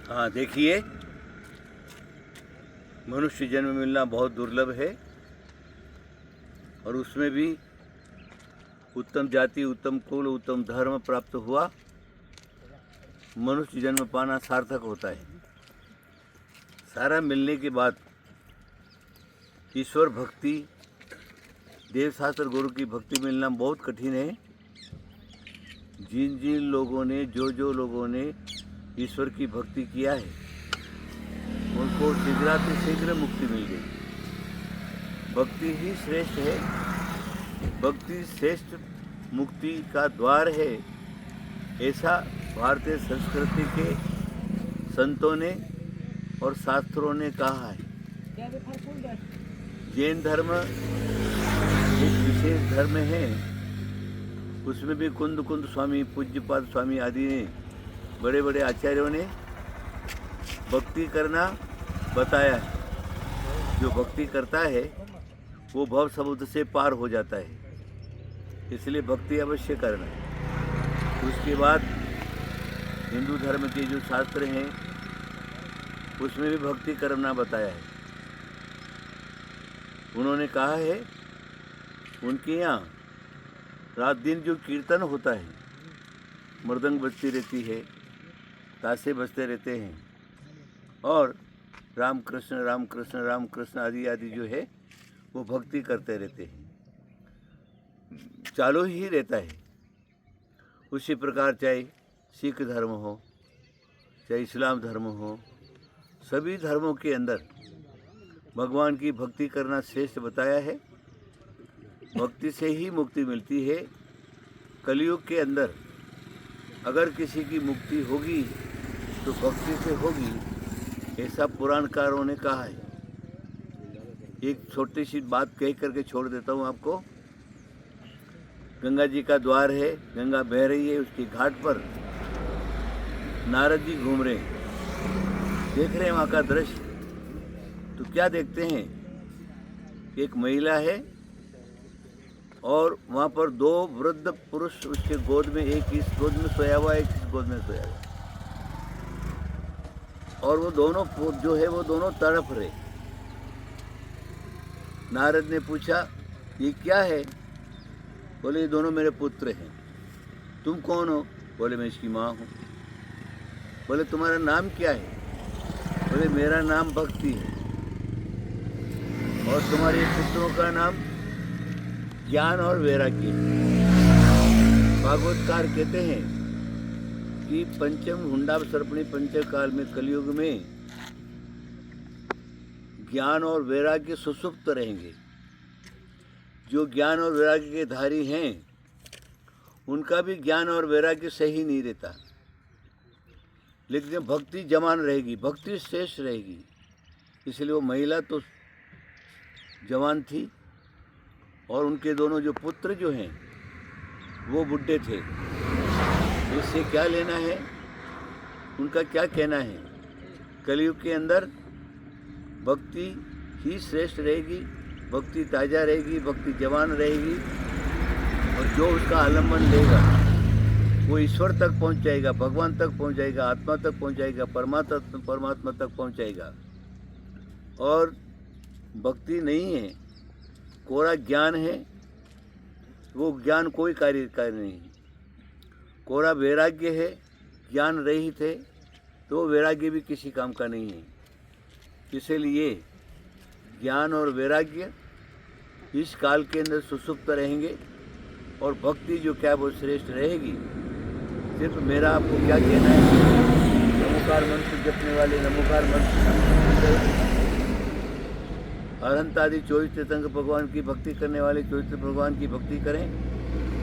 हाँ, देखिए, मनुष्य जन्म मिलना बहुत दुर्लभ है और उसमें भी उत्तम जाति, उत्तम कुल, उत्तम धर्म प्राप्त हुआ मनुष्य जन्म पाना सार्थक होता है। सारा मिलने के बाद ईश्वर भक्ति, देवशास्त्र गुरु की भक्ति मिलना बहुत कठिन है। जिन जिन लोगों ने, जो लोगों ने ईश्वर की भक्ति किया है उनको शीघ्र मुक्ति मिल गई। भक्ति ही श्रेष्ठ है, भक्ति श्रेष्ठ मुक्ति का द्वार है, ऐसा भारतीय संस्कृति के संतों ने और शास्त्रों ने कहा है। जैन धर्म एक विशेष धर्म है, उसमें भी कुंद स्वामी, पूज्यपाद स्वामी आदि ने, बड़े बड़े आचार्यों ने भक्ति करना बताया है। जो भक्ति करता है वो भव समुद्र से पार हो जाता है, इसलिए भक्ति अवश्य करना। उसके बाद हिंदू धर्म के जो शास्त्र हैं उसमें भी भक्ति करना बताया है। उन्होंने कहा है उनके यहाँ रात दिन जो कीर्तन होता है, मृदंग बजती रहती है, ताशे बजते रहते हैं और राम कृष्ण राम कृष्ण राम कृष्ण आदि आदि जो है वो भक्ति करते रहते हैं, चालू ही रहता है। उसी प्रकार चाहे सिख धर्म हो, चाहे इस्लाम धर्म हो, सभी धर्मों के अंदर भगवान की भक्ति करना श्रेष्ठ बताया है। भक्ति से ही मुक्ति मिलती है। कलयुग के अंदर अगर किसी की मुक्ति होगी तो भक्ति से होगी, ऐसा पुराणकारों ने कहा है। एक छोटी सी बात कह करके छोड़ देता हूँ आपको। गंगा जी का द्वार है, गंगा बह रही है, उसके घाट पर नारद जी घूम रहे हैं, देख रहे हैं वहाँ का दृश्य। तो क्या देखते हैं, एक महिला है और वहाँ पर दो वृद्ध पुरुष उसके गोद में, एक इस गोद में सोया हुआ, एक इस गोद में सोया हुआ, और वो दोनों जो है वो दोनों तड़प रहे। नारद ने पूछा ये क्या है? बोले ये दोनों मेरे पुत्र हैं। तुम कौन हो? बोले मैं इसकी माँ हूँ। बोले तुम्हारा नाम क्या है? बोले मेरा नाम भक्ति है। और तुम्हारे पुत्रों का नाम ज्ञान और वैराग्य। भागवतकार कहते हैं कि पंचम हुंडावसर्पणी पंचकाल में, कलयुग में ज्ञान और वैराग्य सुसुप्त रहेंगे। जो ज्ञान और वैराग्य के धारी हैं उनका भी ज्ञान और वैराग्य सही नहीं रहता, लेकिन भक्ति जवान रहेगी, भक्ति श्रेष्ठ रहेगी। इसलिए वो महिला तो जवान थी और उनके दोनों जो पुत्र जो हैं वो बुढ़े थे। इससे क्या लेना है, उनका क्या कहना है? कलयुग के अंदर भक्ति ही श्रेष्ठ रहेगी, भक्ति ताज़ा रहेगी, भक्ति जवान रहेगी, और जो उसका आलम्बन लेगा वो ईश्वर तक पहुंच जाएगा, भगवान तक पहुंच जाएगा, आत्मा तक पहुंच जाएगा, परमात्मा तक पहुंच जाएगा। और भक्ति नहीं है, कोरा ज्ञान है, वो ज्ञान कोई कार्य नहीं। कोरा वैराग्य है, ज्ञान रहित है, तो वो वैराग्य भी किसी काम का नहीं है। इसलिए ज्ञान और वैराग्य इस काल के अंदर सुसुप्त रहेंगे और भक्ति जो क्या वो श्रेष्ठ रहेगी। सिर्फ मेरा आपको क्या कहना है, नमोकार मंत्र जपने वाले नमोकार मंत्र, अरहंत आदि 24 तीर्थंकर भगवान की भक्ति करने वाले 24 भगवान की भक्ति करें।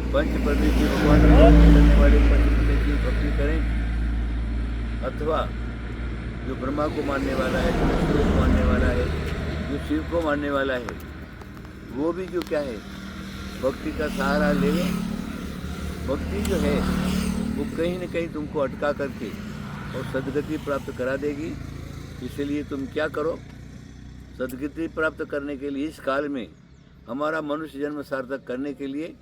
पंच परमेश्वर भगवान की भक्ति करने वाले पंच परमेश्वर की भक्ति करें। अथवा जो ब्रह्मा को मानने वाला है, जो विष्णु को मानने वाला है, जो शिव को मानने वाला है, वो भी जो क्या है भक्ति का सहारा ले। भक्ति जो है वो कहीं न कहीं तुमको अटका करके और सद्गति प्राप्त करा देगी। इसलिए तुम क्या करो, सद्गति प्राप्त करने के लिए इस काल में हमारा मनुष्य जन्म सार्थक करने के लिए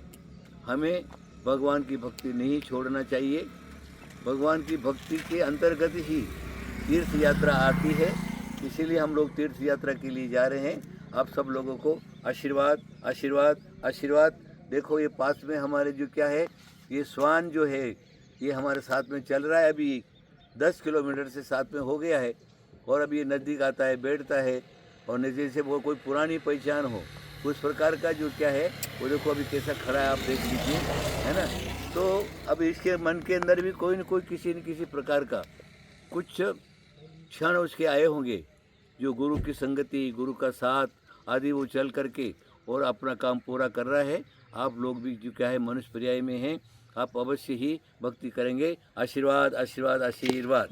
हमें भगवान की भक्ति नहीं छोड़ना चाहिए। भगवान की भक्ति के अंतर्गत ही तीर्थ यात्रा आती है, इसीलिए हम लोग तीर्थ यात्रा के लिए जा रहे हैं। आप सब लोगों को आशीर्वाद आशीर्वाद आशीर्वाद। देखो ये पास में हमारे जो क्या है, ये स्वान जो है ये हमारे साथ में चल रहा है, अभी 10 किलोमीटर से साथ में हो गया है, और अभी ये नज़दीक आता है, बैठता है, और जैसे वो कोई पुरानी पहचान हो उस प्रकार का जो क्या है, वो देखो अभी कैसा खड़ा है, आप देख लीजिए, है ना। तो अब इसके मन के अंदर भी कोई न कोई किसी न किसी प्रकार का कुछ क्षण उसके आए होंगे, जो गुरु की संगति, गुरु का साथ आदि वो चल करके और अपना काम पूरा कर रहा है। आप लोग भी जो क्या है मनुष्य पर्याय में हैं, आप अवश्य ही भक्ति करेंगे। आशीर्वाद आशीर्वाद आशीर्वाद।